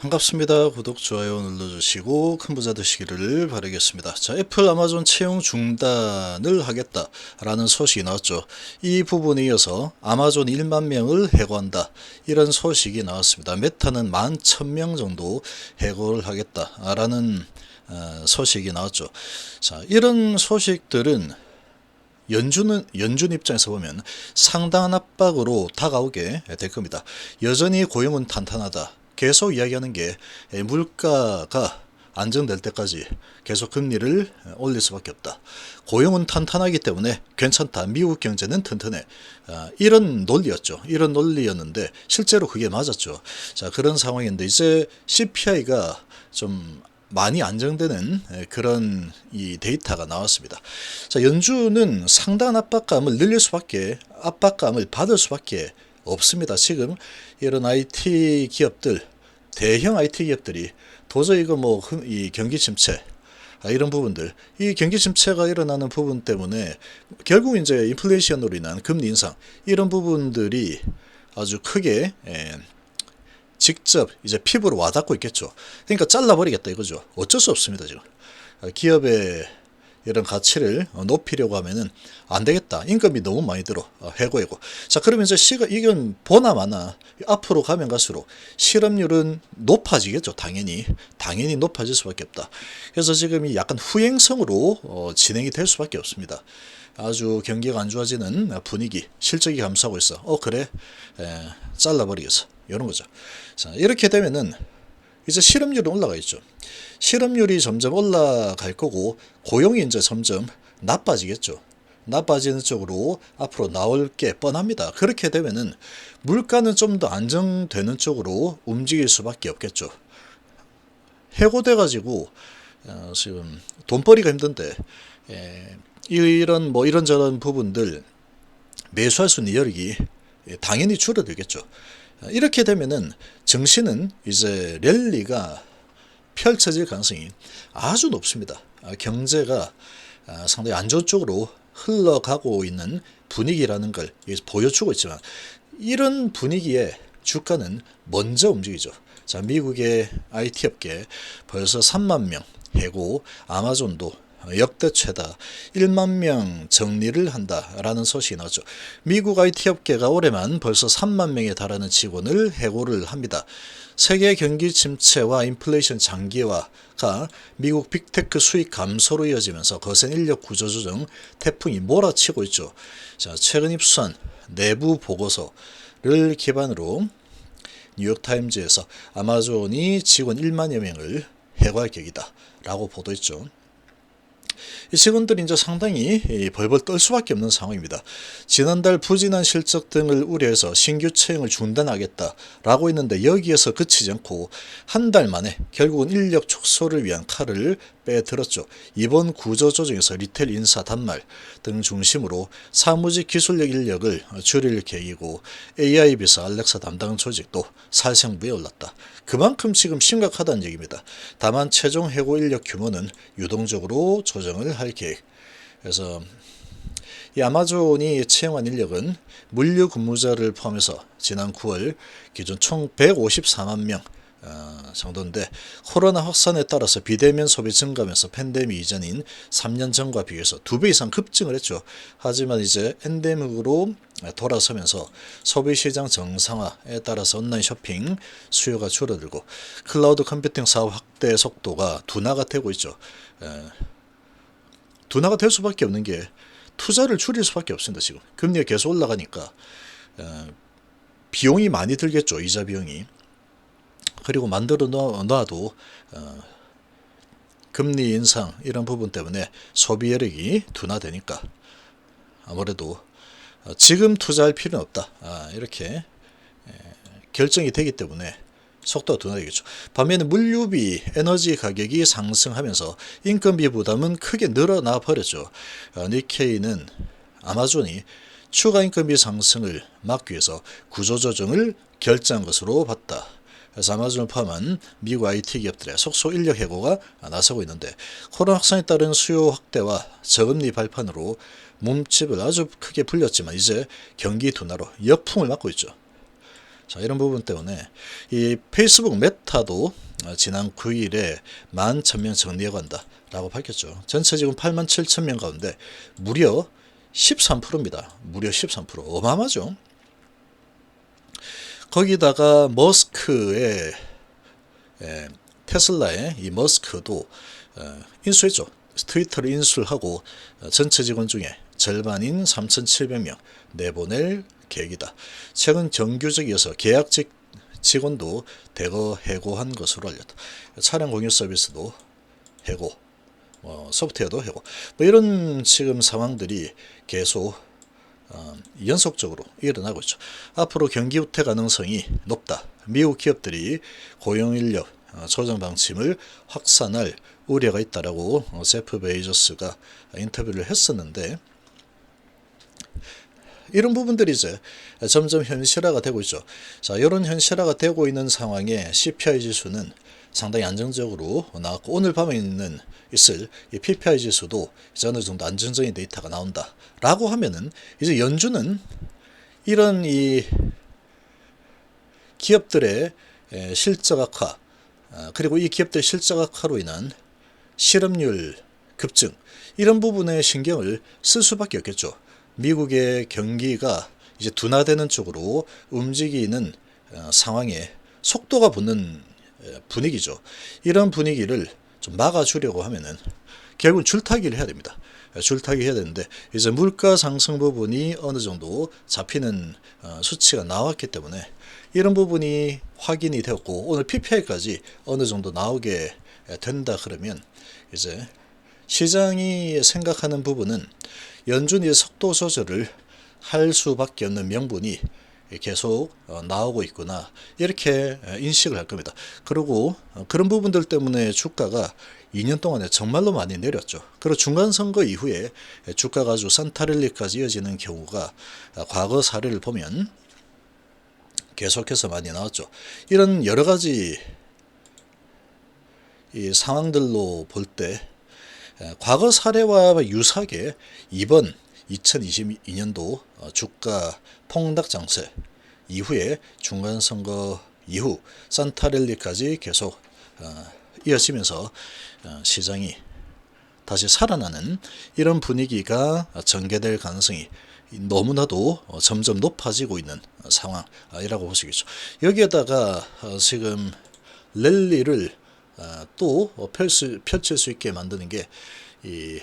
반갑습니다. 구독, 좋아요 눌러주시고 큰 부자 되시기를 바라겠습니다. 자, 애플, 아마존 채용 중단을 하겠다라는 소식이 나왔죠. 이 부분에 이어서 아마존 1만 명을 해고한다. 이런 소식이 나왔습니다. 메타는 11,000명 정도 해고를 하겠다라는 소식이 나왔죠. 자, 이런 소식들은 연준 입장에서 보면 상당한 압박으로 다가오게 될 겁니다. 여전히 고용은 탄탄하다. 계속 이야기하는 게 물가가 안정될 때까지 계속 금리를 올릴 수밖에 없다. 고용은 탄탄하기 때문에 괜찮다. 미국 경제는 튼튼해. 이런 논리였죠. 이런 논리였는데 실제로 그게 맞았죠. 자, 그런 상황인데 이제 CPI가 좀 많이 안정되는 그런 이 데이터가 나왔습니다. 자, 연준은 상당한 압박감을 받을 수밖에 없습니다. 지금 이런 IT 기업들, 대형 IT 기업들이 도저히 이거 이 경기 침체, 이런 부분들, 이 경기 침체가 일어나는 부분 때문에 결국 이제 인플레이션으로 인한 금리 인상, 이런 부분들이 아주 크게 직접 이제 피부로 와닿고 있겠죠. 그러니까 잘라버리겠다 이거죠. 어쩔 수 없습니다. 지금 기업의 이런 가치를 높이려고 하면은 안 되겠다. 임금이 너무 많이 들어. 해고해고. 자, 그러면 이제 이건 보나마나 앞으로 가면 갈수록 실업률은 높아지겠죠. 당연히 높아질 수밖에 없다. 그래서 지금 이 약간 후행성으로 진행이 될 수밖에 없습니다. 아주 경기가 안 좋아지는 분위기, 실적이 감소하고 있어. 그래, 잘라버리겠어. 이런 거죠. 자, 이렇게 되면은 이제 실업률은 올라가 있죠. 실업률이 점점 올라갈 거고 고용이 이제 점점 나빠지겠죠. 나빠지는 쪽으로 앞으로 나올 게 뻔합니다. 그렇게 되면은 물가는 좀 더 안정되는 쪽으로 움직일 수밖에 없겠죠. 해고돼 가지고 지금 돈벌이가 힘든데 이런저런 부분들 매수할 수 있는 여력이 당연히 줄어들겠죠. 이렇게 되면은 증시는 이제 랠리가 펼쳐질 가능성이 아주 높습니다. 경제가 상당히 안 좋은 쪽으로 흘러가고 있는 분위기라는 걸 보여주고 있지만 이런 분위기에 주가는 먼저 움직이죠. 자, 미국의 IT 업계 벌써 3만 명 해고, 아마존도 역대 최다 1만 명 정리를 한다라는 소식이 나왔죠. 미국 IT 업계가 올해만 벌써 3만 명에 달하는 직원을 해고를 합니다. 세계 경기 침체와 인플레이션 장기화가 미국 빅테크 수익 감소로 이어지면서 거센 인력 구조 조정 태풍이 몰아치고 있죠. 자, 최근 입수한 내부 보고서를 기반으로 뉴욕타임즈에서 아마존이 직원 1만여 명을 해고할 계획이다 라고 보도했죠. 이 직원들이 이제 상당히 벌벌 떨 수밖에 없는 상황입니다. 지난달 부진한 실적 등을 우려해서 신규 채용을 중단하겠다라고 했는데 여기에서 그치지 않고 한 달 만에 결국은 인력 축소를 위한 칼을 빼들었죠. 이번 구조조정에서 리테일 인사 단말 등 중심으로 사무직 기술력 인력을 줄일 계획이고 AI 비서 알렉사 담당 조직도 살생부에 올랐다. 그만큼 지금 심각하다는 얘기입니다. 다만 최종 해고 인력 규모는 유동적으로 조정을 할 계획. 그래서 이 아마존이 채용한 인력은 물류 근무자를 포함해서 지난 9월 기준 총 154만 명 정도인데 코로나 확산에 따라서 비대면 소비 증가하면서 팬데믹 이전인 3년 전과 비교해서 2배 이상 급증을 했죠. 하지만 이제 엔데믹으로 돌아서면서 소비시장 정상화에 따라서 온라인 쇼핑 수요가 줄어들고 클라우드 컴퓨팅 사업 확대 속도가 둔화가 되고 있죠. 둔화가 될 수밖에 없는 게 투자를 줄일 수밖에 없습니다. 지금 금리가 계속 올라가니까 비용이 많이 들겠죠. 이자 비용이. 그리고 만들어 놔도 금리 인상 이런 부분 때문에 소비 여력이 둔화되니까 아무래도 지금 투자할 필요는 없다. 이렇게 결정이 되기 때문에 속도가 둔화되겠죠. 반면에 물류비, 에너지 가격이 상승하면서 인건비 부담은 크게 늘어나 버렸죠. 니케이는 아마존이 추가 인건비 상승을 막기 위해서 구조조정을 결정한 것으로 봤다. 그래서 아마존을 포함한 미국 IT 기업들의 속속 인력 해고가 나서고 있는데 코로나 확산에 따른 수요 확대와 저금리 발판으로 몸집을 아주 크게 불렸지만 이제 경기 둔화로 역풍을 맞고 있죠. 자, 이런 부분 때문에 이 페이스북 메타도 지난 9일에 11,000명 정리하고 한다라고 밝혔죠. 전체 지금 87,000명 가운데 무려 13%입니다. 무려 13%. 어마어마하죠. 거기다가 머스크의 테슬라의 이 머스크도 인수했죠. 트위터를 인수를 하고 전체 직원 중에 절반인 3,700명 내보낼 계획이다. 최근 정규직이어서 계약직 직원도 대거 해고한 것으로 알렸다. 차량 공유 서비스도 해고, 소프트웨어도 해고, 뭐 이런 지금 상황들이 계속 연속적으로 일어나고 있죠. 앞으로 경기 후퇴 가능성이 높다. 미국 기업들이 고용인력 조정 방침을 확산할 우려가 있다라고 제프 베이조스가 인터뷰를 했었는데, 이런 부분들이 이제 점점 현실화가 되고 있죠. 자, 이런 현실화가 되고 있는 상황에 CPI 지수는 상당히 안정적으로 나왔고, 오늘 밤에 있을 이 PPI 지수도 이제 어느 정도 안정적인 데이터가 나온다라고 하면은, 이제 연준은 이런 이 기업들의 실적 악화, 그리고 이 기업들의 실적 악화로 인한 실업률 급증, 이런 부분에 신경을 쓸 수밖에 없겠죠. 미국의 경기가 이제 둔화되는 쪽으로 움직이는 상황에 속도가 붙는 분위기죠. 이런 분위기를 좀 막아주려고 하면은 결국은 줄타기를 해야 됩니다. 줄타기 해야 되는데, 이제 물가 상승 부분이 어느 정도 잡히는 수치가 나왔기 때문에 이런 부분이 확인이 되었고, 오늘 PPI까지 어느 정도 나오게 된다 그러면 이제 시장이 생각하는 부분은 연준이 속도 조절을 할 수밖에 없는 명분이 계속 나오고 있구나, 이렇게 인식을 할 겁니다. 그리고 그런 부분들 때문에 주가가 2년 동안에 정말로 많이 내렸죠. 그리고 중간선거 이후에 주가가 아주 산타랠리까지 이어지는 경우가 과거 사례를 보면 계속해서 많이 나왔죠. 이런 여러 가지 이 상황들로 볼 때 과거 사례와 유사하게 이번 2022년도 주가 폭락 장세 이후에 중간선거 이후 산타랠리까지 계속 이어지면서 시장이 다시 살아나는 이런 분위기가 전개될 가능성이 너무나도 점점 높아지고 있는 상황이라고 볼 수 있겠죠. 여기에다가 지금 랠리를 또 펼칠 수 있게 만드는 게 이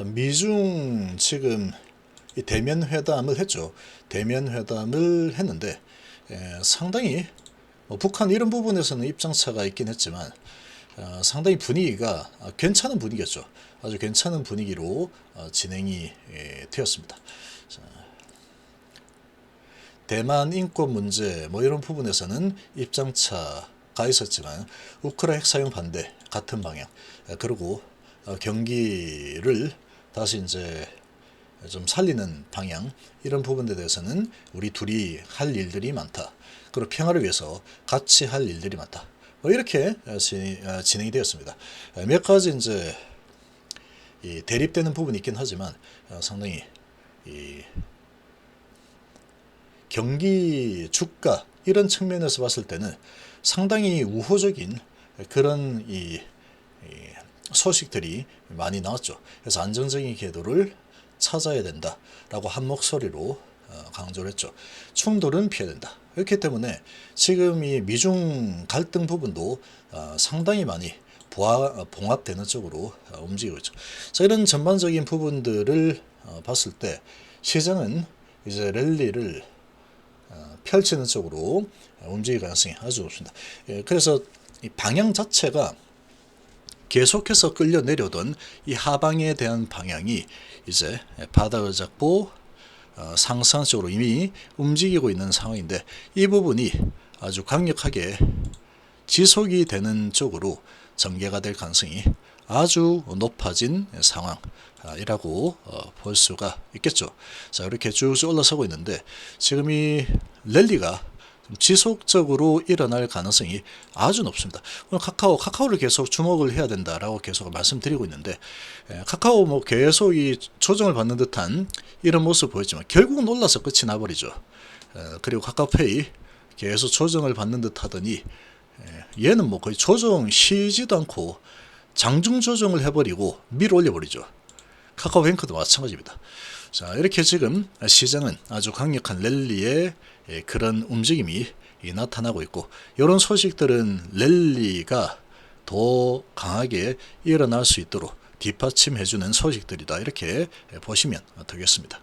미중 지금 이 대면 회담을 했죠. 대면 회담을 했는데 상당히 북한 이런 부분에서는 입장차가 있긴 했지만 상당히 분위기가 괜찮은 분위기였죠. 아주 괜찮은 분위기로 진행이 되었습니다. 대만 인권 문제 뭐 이런 부분에서는 입장차가 있었지만 우크라이나 핵 사용 반대 같은 방향, 그리고 경기를 다시 이제 좀 살리는 방향, 이런 부분에 대해서는 우리 둘이 할 일들이 많다. 그리고 평화를 위해서 같이 할 일들이 많다. 뭐 이렇게 진행이 되었습니다. 몇 가지 이제 대립되는 부분이 있긴 하지만 상당히 경기 주가 이런 측면에서 봤을 때는 상당히 우호적인 그런 소식들이 많이 나왔죠. 그래서 안정적인 궤도를 찾아야 된다라고 한 목소리로 강조를 했죠. 충돌은 피해야 된다. 그렇기 때문에 지금 이 미중 갈등 부분도 상당히 많이 봉합되는 쪽으로 움직이고 있죠. 자, 이런 전반적인 부분들을 봤을 때 시장은 이제 랠리를 펼치는 쪽으로 움직일 가능성이 아주 높습니다. 그래서 이 방향 자체가 계속해서 끌려 내려오던 이 하방에 대한 방향이 이제 바닥을 잡고 상승 쪽으로 이미 움직이고 있는 상황인데, 이 부분이 아주 강력하게 지속이 되는 쪽으로 전개가 될 가능성이 아주 높아진 상황이라고 볼 수가 있겠죠. 자, 이렇게 쭉 올라서고 있는데 지금 이 랠리가 지속적으로 일어날 가능성이 아주 높습니다. 오늘 카카오를 계속 주목을 해야 된다라고 계속 말씀드리고 있는데, 카카오 뭐 계속 이 조정을 받는 듯한 이런 모습을 보였지만 결국은 올라서 끝이 나버리죠. 그리고 카카오페이 계속 조정을 받는 듯 하더니 얘는 뭐 거의 조정 쉬지도 않고 장중 조정을 해버리고 밀어 올려버리죠. 카카오뱅크도 마찬가지입니다. 자, 이렇게 지금 시장은 아주 강력한 랠리의 그런 움직임이 나타나고 있고, 이런 소식들은 랠리가 더 강하게 일어날 수 있도록 뒷받침해주는 소식들이다, 이렇게 보시면 되겠습니다.